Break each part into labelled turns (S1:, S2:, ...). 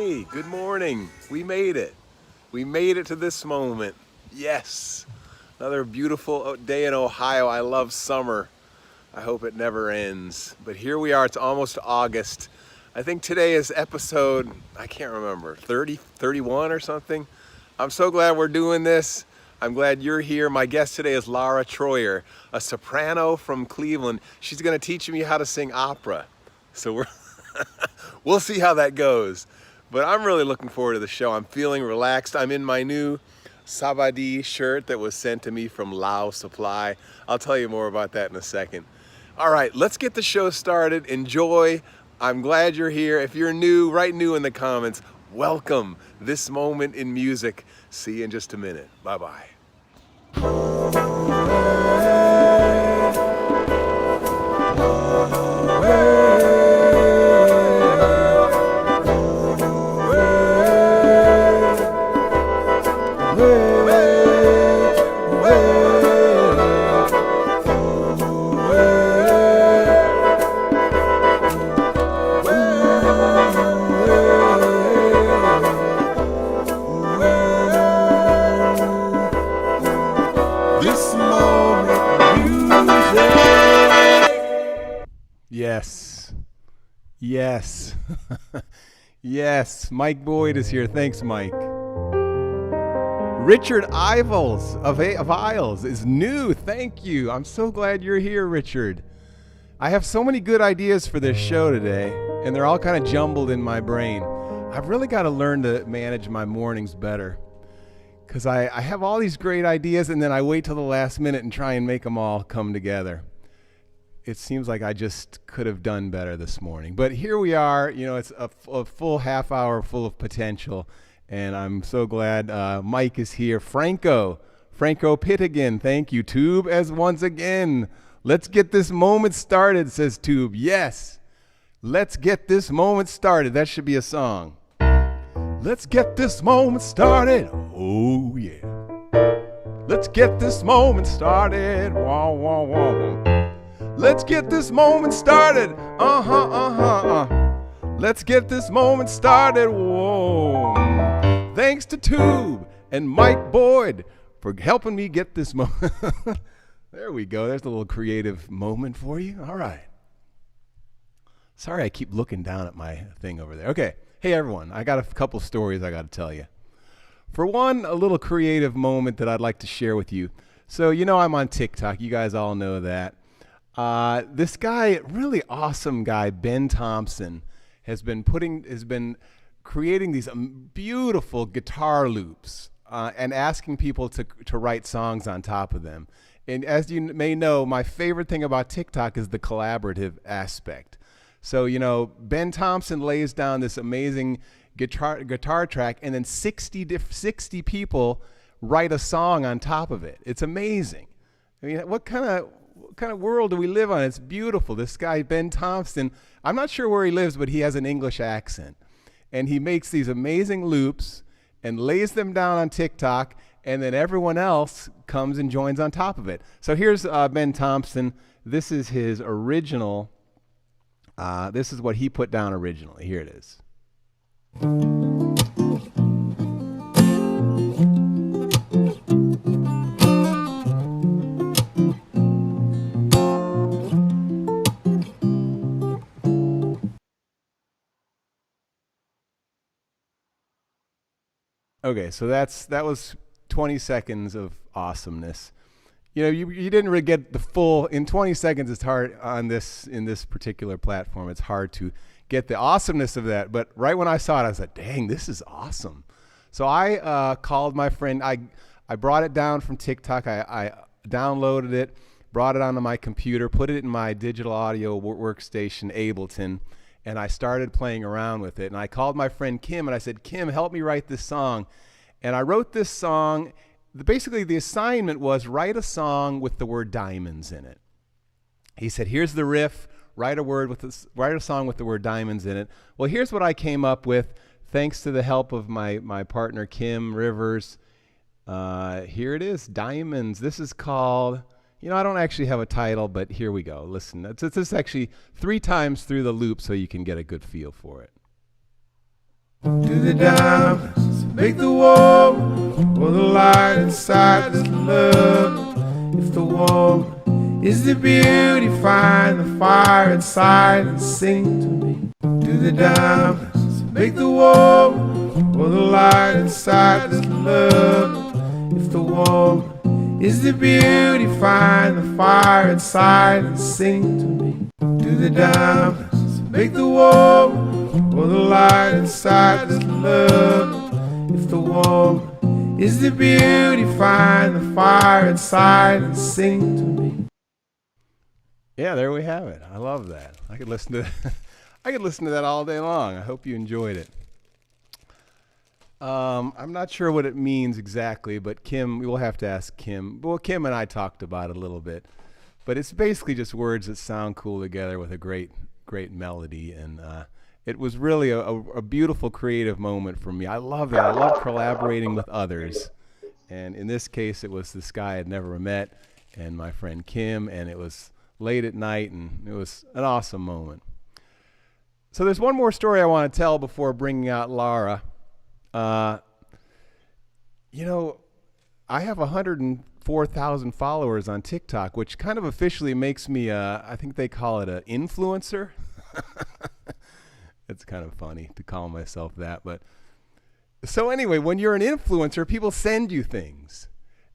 S1: Hey, good morning. We made it. We made it to this moment. Yes. Another beautiful day in Ohio. I love summer. I hope it never ends. But here we are. It's almost August. I think today is episode, I can't remember, 30, 31 or something. I'm so glad we're doing this. I'm glad you're here. My guest today is Lara Troyer, a soprano from Cleveland. She's going to teach me how to sing opera. So we'll see how that goes. But I'm really looking forward to the show. I'm feeling relaxed. I'm in my new Savadi shirt that was sent to me from Lao Supply. I'll tell you more about that in a second. All right, let's get the show started. Enjoy. I'm glad you're here. If you're new, write new in the comments. Welcome this moment in music. See you in just a minute. Bye-bye. Yes. Yes. Mike Boyd is here. Thanks, Mike. Richard Ivels of Isles is new. Thank you. I'm so glad you're here, Richard. I have so many good ideas for this show today, and they're all kind of jumbled in my brain. I've really got to learn to manage my mornings better, because I have all these great ideas, and then I wait till the last minute and try and make them all come together. It seems like I just could have done better this morning. But here we are. You know, it's a full half hour full of potential. And I'm so glad Mike is here. Franco Pittigan, thank you. Tube as once again. Let's get this moment started, says Tube. Yes, let's get this moment started. That should be a song. Let's get this moment started. Oh, yeah. Let's get this moment started. Wah, wah, wah, wah. Let's get this moment started. Let's get this moment started. Whoa. Thanks to Tube and Mike Boyd for helping me get this moment. There we go. There's a little creative moment for you. All right. Sorry, I keep looking down at my thing over there. Okay. Hey, everyone. I got a couple stories I got to tell you. For one, a little creative moment that I'd like to share with you. So, you know, I'm on TikTok. You guys all know that. This guy, really awesome guy, Ben Thompson, has been creating these beautiful guitar loops and asking people to write songs on top of them. And as you may know, my favorite thing about TikTok is the collaborative aspect. So, you know, Ben Thompson lays down this amazing guitar track, and then 60 people write a song on top of it. It's amazing. I mean, what kind of world do we live on? It's beautiful. This guy, Ben Thompson, I'm not sure where he lives, but he has an English accent. And he makes these amazing loops and lays them down on TikTok, and then everyone else comes and joins on top of it. So here's Ben Thompson. This is his original. This is what he put down originally. Here it is. Okay, so that was 20 seconds of awesomeness. You know, you didn't really get the full, in 20 seconds it's hard in this particular platform, it's hard to get the awesomeness of that, but right when I saw it, I was like, dang, this is awesome. So I called my friend, I brought it down from TikTok, I downloaded it, brought it onto my computer, put it in my digital audio workstation, Ableton, and I started playing around with it. And I called my friend Kim, and I said, Kim, help me write this song. And I wrote this song. Basically, the assignment was write a song with the word diamonds in it. He said, here's the riff, write a song with the word diamonds in it. Well, here's what I came up with, thanks to the help of my partner, Kim Rivers. Here it is, Diamonds. This is called... You know, I don't actually have a title, but here we go. Listen, it's actually 3 times through the loop so you can get a good feel for it. Do the diamonds make the woman, or the light inside this love? If the woman is the beauty, find the fire inside and sing to me. Do the diamonds make the woman, or the light inside this love? If the woman is the beauty, find the fire inside and sing to me. Do the diamonds make the woman, or the light inside this love? If the woman is the beauty, find the fire inside and sing to me. Yeah, there we have it. I love that. I could listen to I could listen to that all day long. I hope you enjoyed it. I'm not sure what it means exactly, but Kim, we will have to ask Kim. Well, Kim and I talked about it a little bit, but it's basically just words that sound cool together with a great melody, and it was really a beautiful creative moment for me. I love it. I love collaborating with others, and in this case, it was this guy I'd never met, and my friend Kim, and it was late at night, and it was an awesome moment. So there's one more story I want to tell before bringing out Lara. You know, I have 104,000 followers on TikTok, which kind of officially makes me, I think they call it an influencer. It's kind of funny to call myself that. But so anyway, when you're an influencer, people send you things.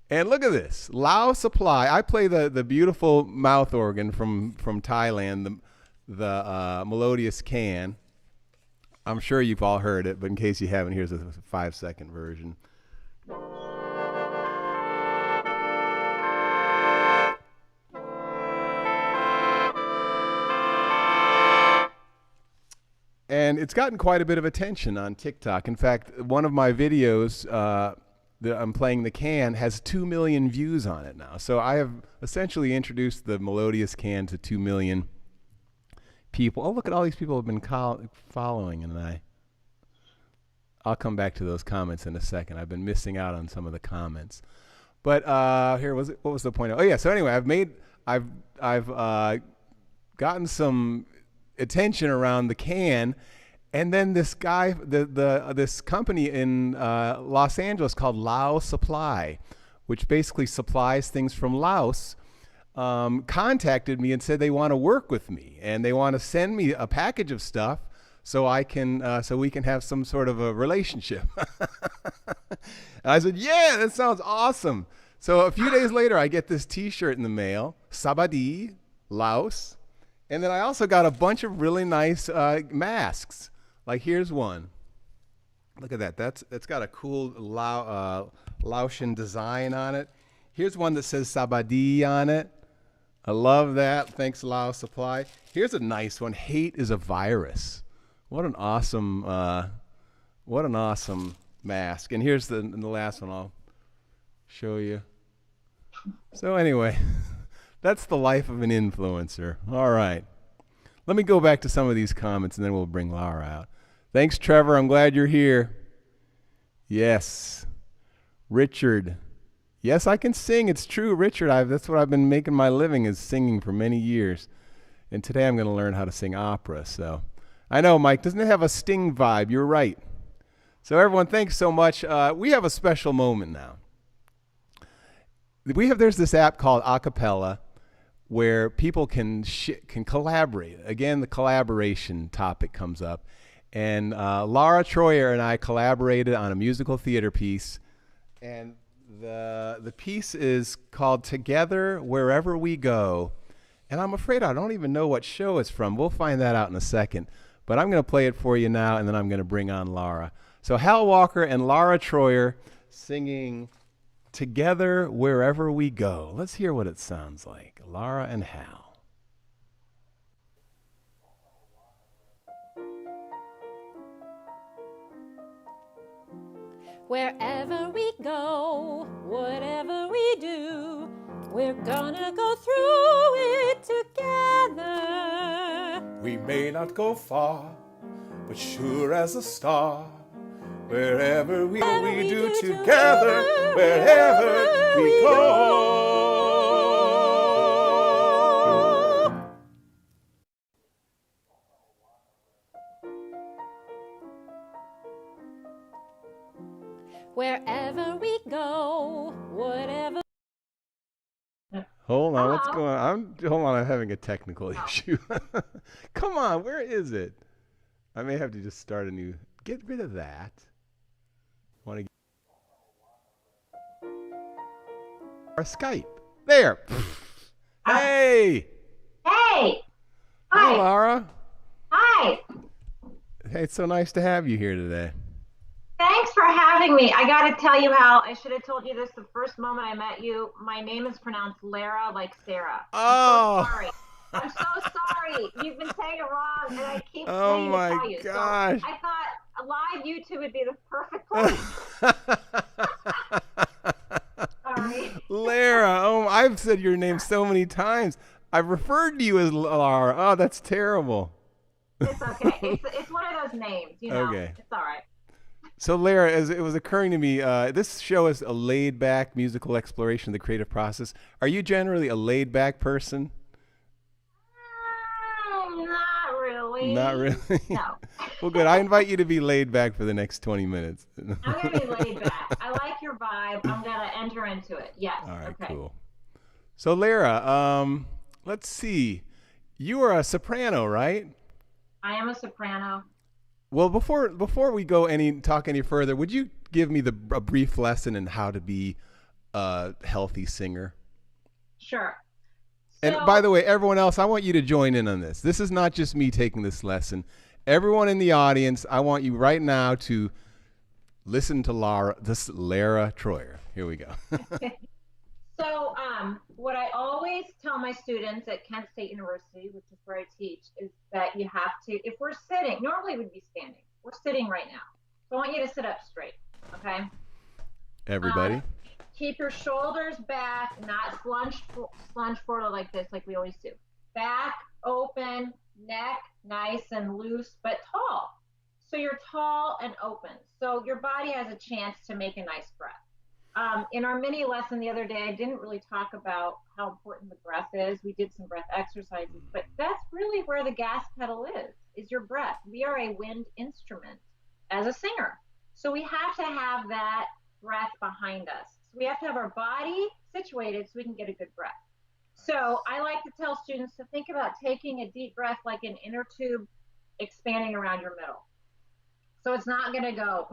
S1: And look at this, Lao Supply. I play the beautiful mouth organ from Thailand, the melodious can. I'm sure you've all heard it, but in case you haven't, here's a 5-second version. And it's gotten quite a bit of attention on TikTok. In fact, one of my videos that I'm playing the can has 2 million views on it now. So I have essentially introduced the melodious can to 2 million people. Oh, look at all these people have been following, and I'll come back to those comments in a second. I've been missing out on some of the comments, but what was the point? Oh yeah. So anyway, I've gotten some attention around the can, and then this guy, this company in Los Angeles called Lao Supply, which basically supplies things from Laos, contacted me and said they want to work with me and they want to send me a package of stuff so I can so we can have some sort of a relationship. I said, yeah, that sounds awesome. So a few days later, I get this T-shirt in the mail, Sabadi, Laos, and then I also got a bunch of really nice masks. Like here's one. Look at that. That's got a cool Laotian design on it. Here's one that says Sabadi on it. I love that. Thanks, Lao Supply. Here's a nice one. Hate is a virus. What an awesome mask. And here's the last one I'll show you. So anyway, that's the life of an influencer. All right. Let me go back to some of these comments and then we'll bring Lara out. Thanks, Trevor. I'm glad you're here. Yes. Richard. Yes, I can sing. It's true, Richard. That's what I've been making my living, is singing for many years. And today I'm going to learn how to sing opera. So I know, Mike, doesn't it have a Sting vibe? You're right. So everyone, thanks so much. We have a special moment now. There's this app called Acapella where people can collaborate. Again, the collaboration topic comes up. And Lara Troyer and I collaborated on a musical theater piece. And the piece is called Together Wherever We Go. And I'm afraid I don't even know what show it's from. We'll find that out in a second. But I'm going to play it for you now, and then I'm going to bring on Lara. So Hal Walker and Lara Troyer singing Together Wherever We Go. Let's hear what it sounds like. Lara and Hal.
S2: Wherever we go, whatever we do, we're gonna go through it together.
S1: We may not go far, but sure as a star. Wherever we do together, wherever we go.
S2: wherever we go, whatever.
S1: Hold on, what's going on? Hold on, I'm having a technical issue. Come on, where is it? I may have to just start a new. Get rid of that. Want to? Our Skype. There. Hey.
S3: Hey.
S1: Hi, Lara.
S3: Hi.
S1: Hey, it's so nice to have you here today.
S3: Thanks for having me. I got to tell you, Hal, I should have told you this the first moment I met you. My name is pronounced Lara, like Sarah.
S1: Oh.
S3: I'm so sorry. I'm so sorry. You've been saying it wrong, and I keep
S1: Oh
S3: saying
S1: my
S3: to tell you.
S1: gosh.
S3: So I thought a live YouTube would be the perfect place. Sorry.
S1: Lara. Oh, I've said your name so many times. I've referred to you as Lara. Oh, that's terrible.
S3: It's okay. It's one of those names, you know.
S1: Okay.
S3: It's all right.
S1: So, Lara, as it was occurring to me, this show is a laid-back musical exploration of the creative process. Are you generally a laid-back person?
S3: Not really.
S1: Not really?
S3: No.
S1: Well, good. I invite you to be laid back for the next 20 minutes.
S3: I'm going to be laid back. I like your vibe. I'm going to enter into it. Yes.
S1: All right,
S3: okay.
S1: cool. So, Lara, let's see. You are a soprano, right?
S3: I am a soprano.
S1: Well, before we go talk any further, would you give me a brief lesson in how to be a healthy singer?
S3: Sure.
S1: And by the way, everyone else, I want you to join in on this. This is not just me taking this lesson. Everyone in the audience, I want you right now to listen to Lara Troyer. Here we go.
S3: So what I always tell my students at Kent State University, which is where I teach, is that you have to, if we're sitting, normally we'd be standing. We're sitting right now. So I want you to sit up straight, okay?
S1: Everybody.
S3: Keep your shoulders back, not slunge forward like this, like we always do. Back, open, neck, nice and loose, but tall. So you're tall and open. So your body has a chance to make a nice breath. In our mini lesson the other day, I didn't really talk about how important the breath is. We did some breath exercises, but that's really where the gas pedal is your breath. We are a wind instrument as a singer. So we have to have that breath behind us. So we have to have our body situated so we can get a good breath. So I like to tell students to think about taking a deep breath like an inner tube expanding around your middle. So it's not going to go,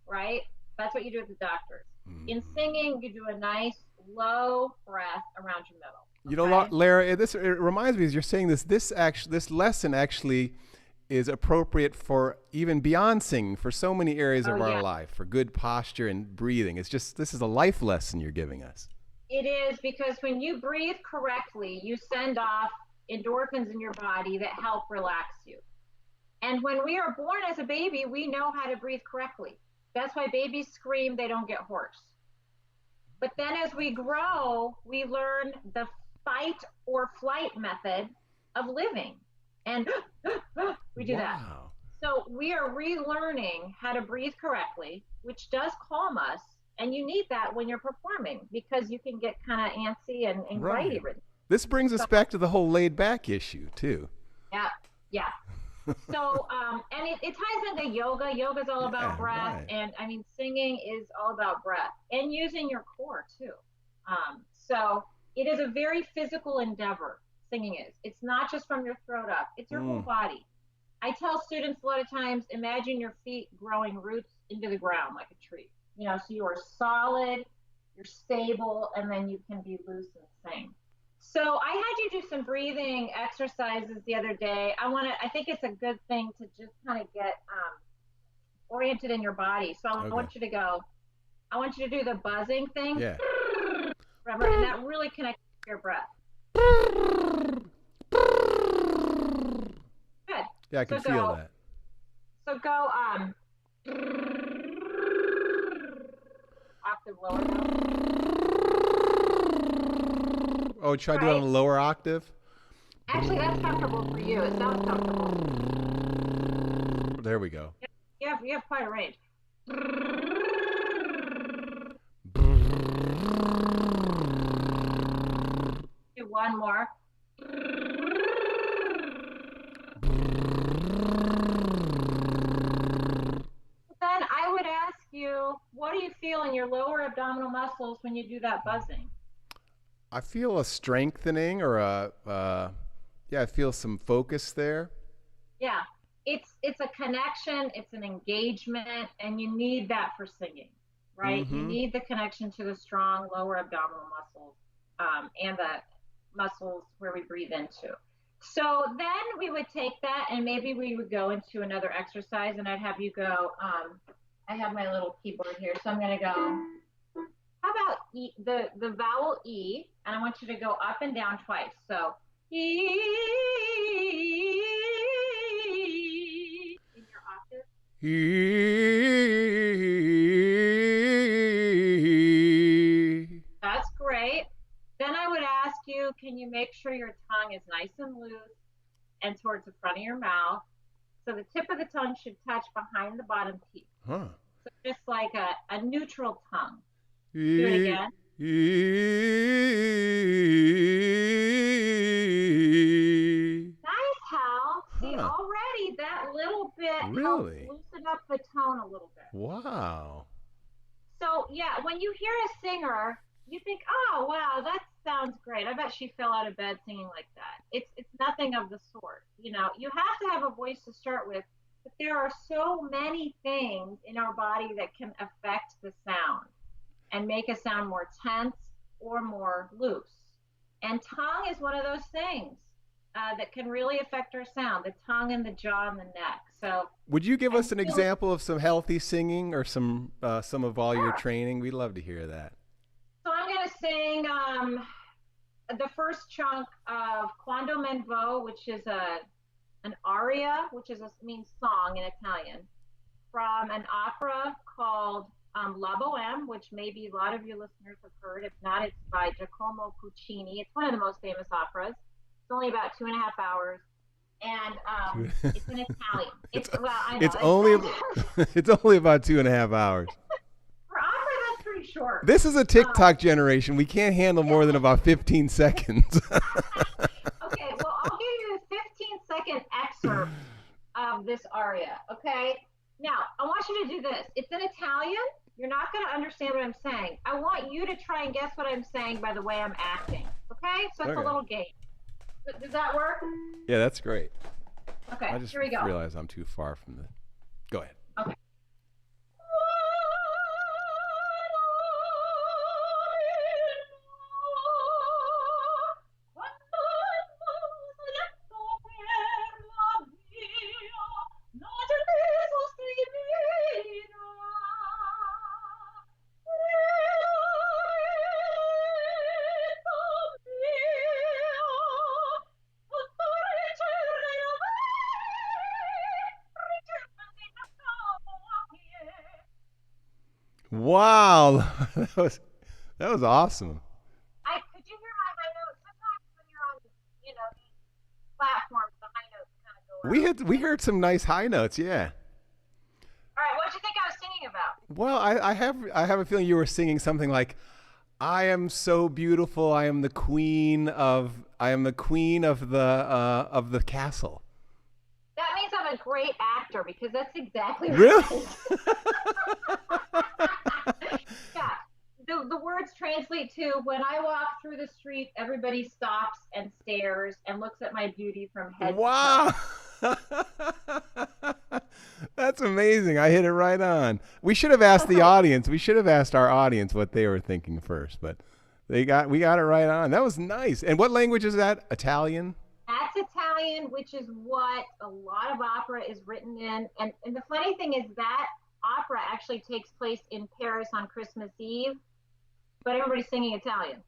S3: right? That's what you do with the doctors. In singing, you do a nice low breath around your middle. Okay?
S1: You know, Lara, it reminds me as you're saying this lesson actually is appropriate for even beyond singing, for so many areas of our life, for good posture and breathing. It's just, this is a life lesson you're giving us.
S3: It is, because when you breathe correctly, you send off endorphins in your body that help relax you. And when we are born as a baby, we know how to breathe correctly. That's why babies scream, they don't get hoarse. But then as we grow, we learn the fight or flight method of living. And we do that. So we are relearning how to breathe correctly, which does calm us. And you need that when you're performing, because you can get kind of antsy and anxiety ridden.
S1: This brings us back to the whole laid back issue too.
S3: Yeah. So, and it ties into yoga. Yoga's all about breath.
S1: Right.
S3: And I mean, singing is all about breath and using your core too. So it is a very physical endeavor. Singing is. It's not just from your throat up. It's your whole body. I tell students a lot of times, imagine your feet growing roots into the ground like a tree. You know, so you are solid, you're stable, and then you can be loose and sing. So I had you do some breathing exercises the other day. I think it's a good thing to just kind of get oriented in your body. So I want you to do the buzzing thing.
S1: Yeah.
S3: Remember, and that really connects to your breath. Good.
S1: Yeah, I can feel that.
S3: So go octave lower.
S1: Oh, try to do it on a lower octave?
S3: Actually, that's comfortable for you. It sounds comfortable.
S1: There we go.
S3: You have quite a range. Do one more. Then I would ask you what do you feel in your lower abdominal muscles when you do that buzzing?
S1: I feel a strengthening or yeah, I feel some focus there.
S3: Yeah, it's a connection, it's an engagement, and you need that for singing, right? You need the connection to the strong lower abdominal muscles and the muscles where we breathe into. So then we would take that and maybe we would go into another exercise, and I'd have you go, I have my little keyboard here, so I'm going to go, how about E, the vowel E, and I want you to go up and down twice. So E in your octave. That's great. Then I would ask you, can you make sure your tongue is nice and loose and towards the front of your mouth? So the tip of the tongue should touch behind the bottom teeth.
S1: Huh.
S3: So just like a neutral tongue. Do it again. Nice, Hal. See, already that little bit helps loosen up the tone a little bit.
S1: Wow.
S3: So, yeah, when you hear a singer, you think, oh, wow, that sounds great. I bet she fell out of bed singing like that. It's nothing of the sort. You know, you have to have a voice to start with, but there are so many things in our body that can affect the sound and make a sound more tense or more loose. And tongue is one of those things that can really affect our sound, the tongue and the jaw and the neck. So,
S1: would you give us an example of some healthy singing or some of all your training? We'd love to hear that.
S3: So I'm going to sing the first chunk of Quando Men Vo, which is an aria, which means song in Italian, from an opera called La Bohème, which maybe a lot of your listeners have heard. If not, it's by Giacomo Puccini. It's one of the most famous operas. It's only about 2.5 hours, and it's in Italian. It's
S1: only about 2.5 hours.
S3: For opera, that's pretty short.
S1: This is a TikTok generation. We can't handle more than about 15 seconds.
S3: Okay, well, I'll give you a 15-second excerpt of this aria, okay? Now, I want you to do this. It's in Italian. You're not going to understand what I'm saying. I want you to try and guess what I'm saying by the way I'm acting, okay? So it's a little game. Does that work?
S1: Yeah, that's great.
S3: Okay,
S1: I just
S3: here we go.
S1: realized I'm too far from the... Go ahead.
S3: Okay.
S1: Wow, that was awesome.
S3: Could you hear my high notes? Sometimes when you're on, these platforms, the high notes kind of go out.
S1: We heard some nice high notes, yeah.
S3: All right, what do you think I was singing about?
S1: Well, I have a feeling you were singing something like, "I am so beautiful. I am the queen of the castle."
S3: That means I'm a great actor because that's exactly right.
S1: Really?
S3: Yeah. The words translate to, when I walk through the street, everybody stops and stares and looks at my beauty from head to toe.
S1: That's amazing. I hit it right on. We should have asked the audience. We should have asked our audience what they were thinking first, but we got it right on. That was nice. And what language is that? Italian?
S3: That's Italian, which is what a lot of opera is written in. And the funny thing is that opera actually takes place in Paris on Christmas Eve, but everybody's singing Italian.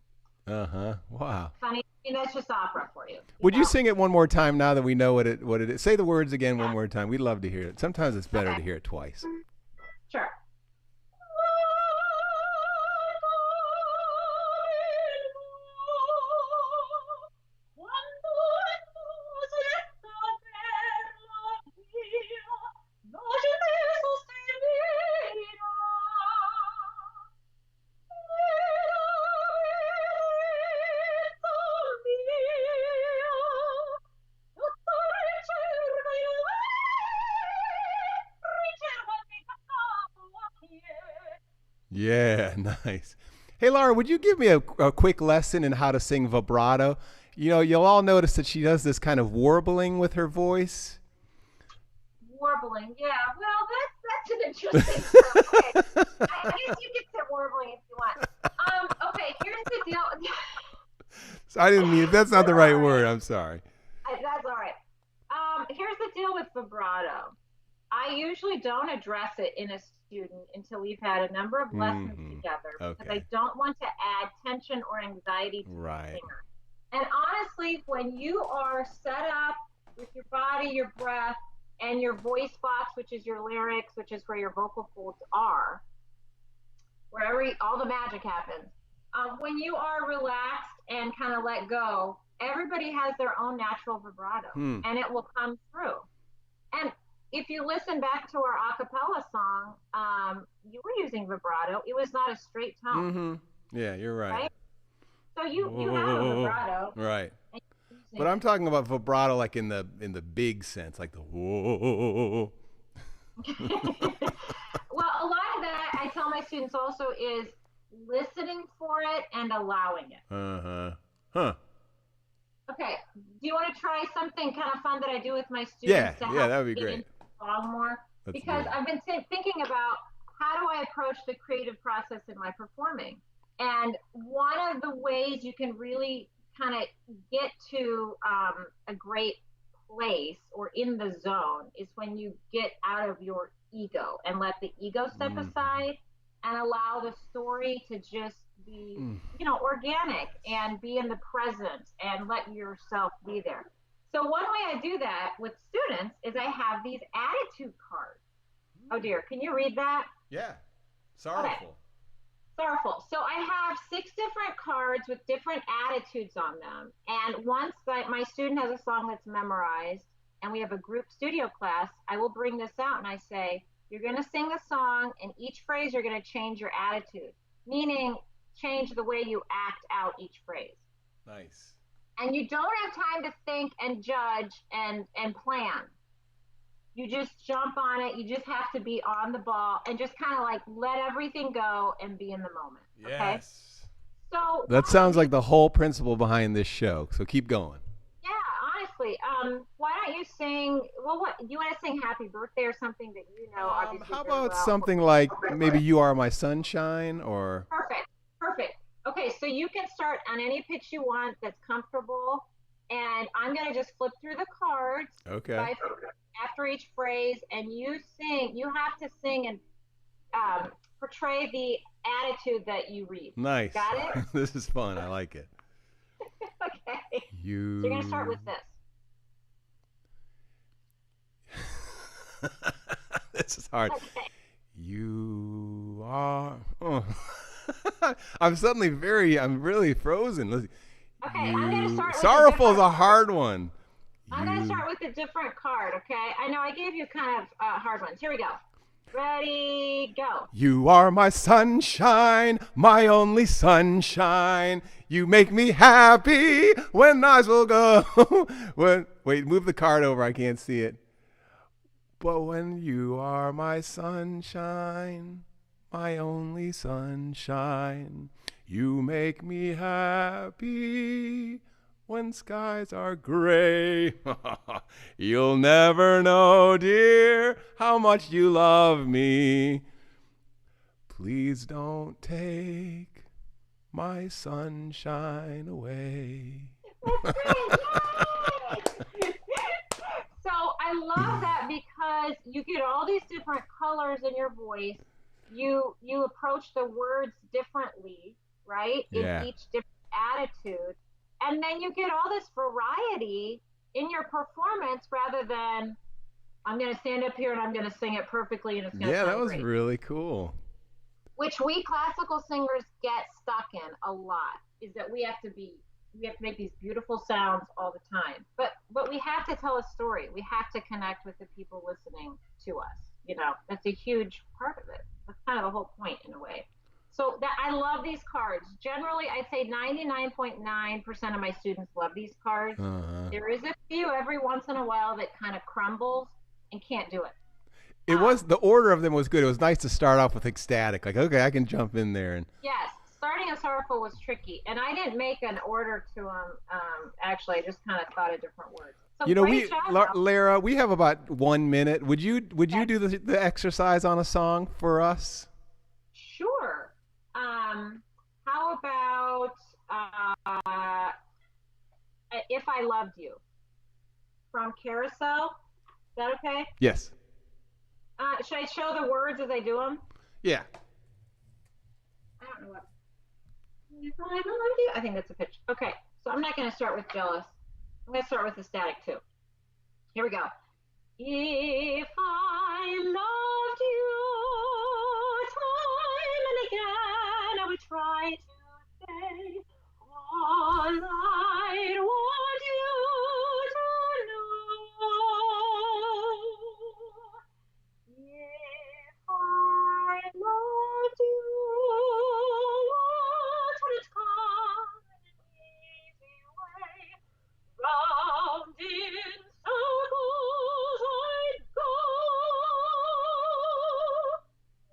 S1: Uh-huh. Wow.
S3: Funny. I mean, that's just opera for you.
S1: Would you sing it one more time now that we know what it is? Say the words again one more time. We'd love to hear it. Sometimes it's better to hear it twice.
S3: Sure.
S1: Yeah, nice. Hey, Lara, would you give me a quick lesson in how to sing vibrato? You know, you'll all notice that she does this kind of warbling with her voice.
S3: Warbling, yeah. Well, that's an interesting stuff. Okay. I guess you can say warbling if you want. Okay, here's the deal.
S1: So I didn't mean, that's not the right word. I'm sorry.
S3: That's all right. Here's the deal with vibrato. I usually don't address it in a student until we've had a number of lessons together, because I don't want to add tension or anxiety to the singer. And honestly, when you are set up with your body, your breath, and your voice box, which is your larynx, which is where your vocal folds are, where all the magic happens. When you are relaxed and kind of let go, everybody has their own natural vibrato, and it will come through. And if you listen back to our a cappella song, you were using vibrato. It was not a straight tone.
S1: Yeah, you're right.
S3: So you have a vibrato.
S1: Right. But I'm talking about vibrato like in the big sense, like the whoa.
S3: Well, a lot of that, I tell my students also, is listening for it and allowing it. Okay. Do you want to try something kind of fun that I do with my students?
S1: Yeah, that would be great.
S3: More? Because I've been thinking about how do I approach the creative process in my performing. And one of the ways you can really kind of get to a great place or in the zone is when you get out of your ego and let the ego step aside and allow the story to just be, organic and be in the present and let yourself be there. So one way I do that with students is I have these attitude cards. Oh dear, can you read that?
S1: Yeah, sorrowful.
S3: Okay. Sorrowful. So I have 6 different cards with different attitudes on them. And once my student has a song that's memorized and we have a group studio class, I will bring this out and I say, you're going to sing the song, and each phrase you're going to change your attitude, meaning change the way you act out each phrase.
S1: Nice.
S3: And you don't have time to think and judge and plan. You just jump on it. You just have to be on the ball and just kind of like let everything go and be in the moment.
S1: Yes.
S3: Okay? So
S1: that sounds like the whole principle behind this show. So keep going.
S3: Yeah, honestly. Why don't you sing? Well, what you want to sing "Happy Birthday" or something that you know? Obviously,
S1: how about something like maybe "You Are My Sunshine" or?
S3: Perfect. Okay, so you can start on any pitch you want that's comfortable, and I'm gonna just flip through the cards.
S1: Okay.
S3: After each phrase, and you sing. You have to sing and portray the attitude that you read.
S1: Nice.
S3: Got it?
S1: This is fun. I like it.
S3: Okay. So you're gonna start with this.
S1: This is hard.
S3: Okay.
S1: You are. Oh. I'm really frozen.
S3: Okay, I'm gonna start with
S1: sorrowful is a hard one.
S3: I'm gonna start with a different card, okay? I know I gave you kind of hard ones. Here we go. Ready, go.
S1: You are my sunshine, my only sunshine. You make me happy when eyes will go. Wait, move the card over. I can't see it. But when you are my sunshine, my only sunshine, you make me happy when skies are gray. You'll never know, dear, how much you love me. Please don't take my sunshine away.
S3: So I love that because you get all these different colors in your voice. You approach the words differently, right?
S1: Yeah.
S3: In each different attitude. And then you get all this variety in your performance rather than I'm going to stand up here and I'm going to sing it perfectly and it's going to sound
S1: that was
S3: great.
S1: really cool.
S3: Which we classical singers get stuck in a lot, is that we have to make these beautiful sounds all the time. But we have to tell a story. We have to connect with the people listening to us. That's a huge part of it. That's kind of the whole point in a way. So I love these cards. Generally, I'd say 99.9% of my students love these cards. There is a few every once in a while that kind of crumbles and can't do it.
S1: It was, the order of them was good. It was nice to start off with ecstatic. Like, okay, I can jump in there. And
S3: Yes, starting as sorrowful was tricky, and I didn't make an order to them. Actually, I just kind of thought of different words. So
S1: you know,
S3: great job,
S1: Lara, we have about 1 minute. Would you do the exercise on a song for us?
S3: Sure. How about If I Loved You from Carousel? Is that okay?
S1: Yes.
S3: Should I show the words as I do them?
S1: Yeah.
S3: I don't know what. If I Loved You? I think that's a pitch. Okay, so I'm not going to start with Jealous. I'm going to start with Ecstatic too. Here we go. If I loved you time and again, I would try to say all I'd want you to know. If I loved you, what would it come in an easy way? Round in circles I'd go,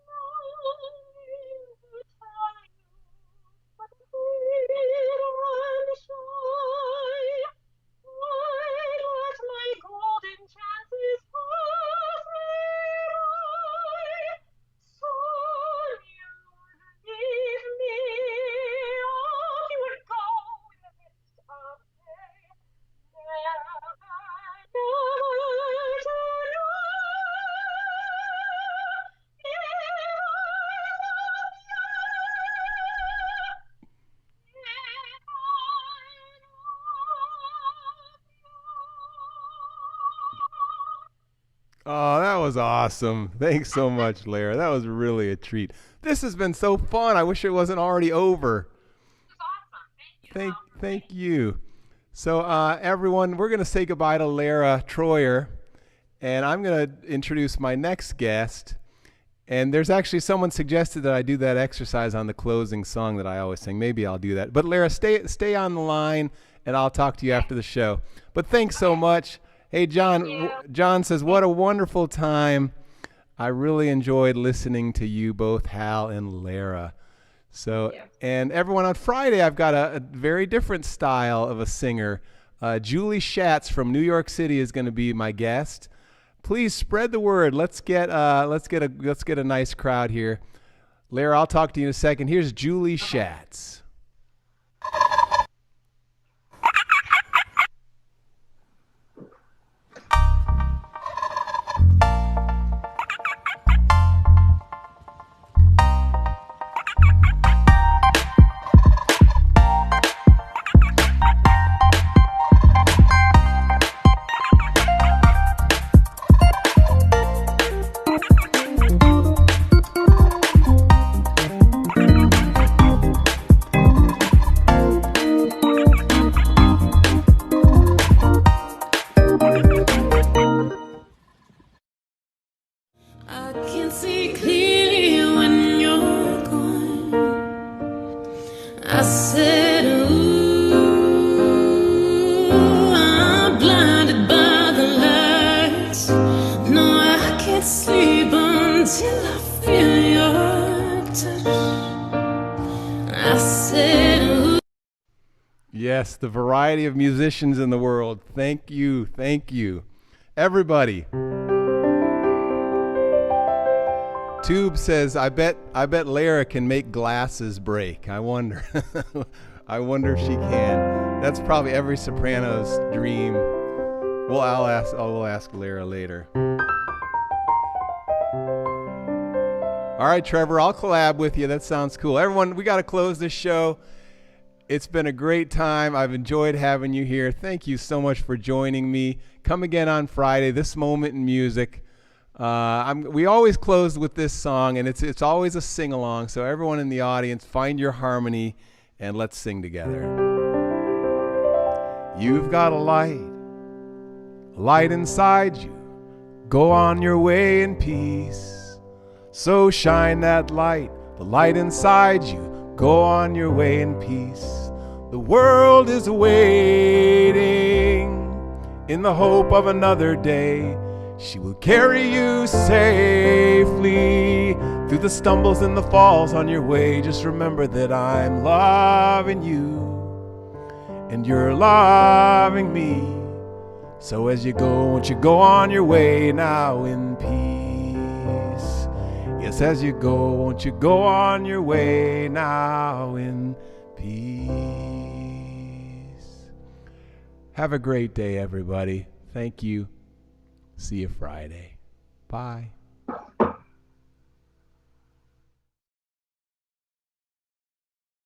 S3: longing to tell you, but afraid and shy. I'd let my golden chances pass me by, so you'd leave me off, you would go in the midst of day.
S1: Oh, that was awesome. Thanks so much, Lara. That was really a treat. This has been so fun. I wish it wasn't already over. Thank you. So, everyone, we're going to say goodbye to Lara Troyer, and I'm going to introduce my next guest. And there's actually someone suggested that I do that exercise on the closing song that I always sing. Maybe I'll do that. But Lara, stay on the line, and I'll talk to you after the show. But thanks so much. Hey, John. John says, what a wonderful time. I really enjoyed listening to you both, Hal and Lara. So, and everyone, on Friday, I've got a very different style of a singer. Julie Schatz from New York City is going to be my guest. Please spread the word. Let's get a nice crowd here. Lara, I'll talk to you in a second. Here's Julie Schatz. Yes, the variety of musicians in the world. Thank you. Everybody. Tube says, I bet Lara can make glasses break. I wonder. I wonder if she can. That's probably every soprano's dream. We'll ask Lara later. All right, Trevor, I'll collab with you. That sounds cool. Everyone, we got to close this show. It's been a great time. I've enjoyed having you here. Thank you so much for joining me. Come again on Friday, This Moment in Music. We always close with this song, and it's always a sing-along. So everyone in the audience, find your harmony, and let's sing together. You've got a light inside you. Go on your way in peace. So shine that light, the light inside you. Go on your way in peace. The world is waiting in the hope of another day. She will carry you safely through the stumbles and the falls on your way. Just remember that I'm loving you and you're loving me. So as you go, won't you go on your way now in peace? Yes, as you go, won't you go on your way now in peace? Have a great day, everybody. Thank you. See you Friday. Bye.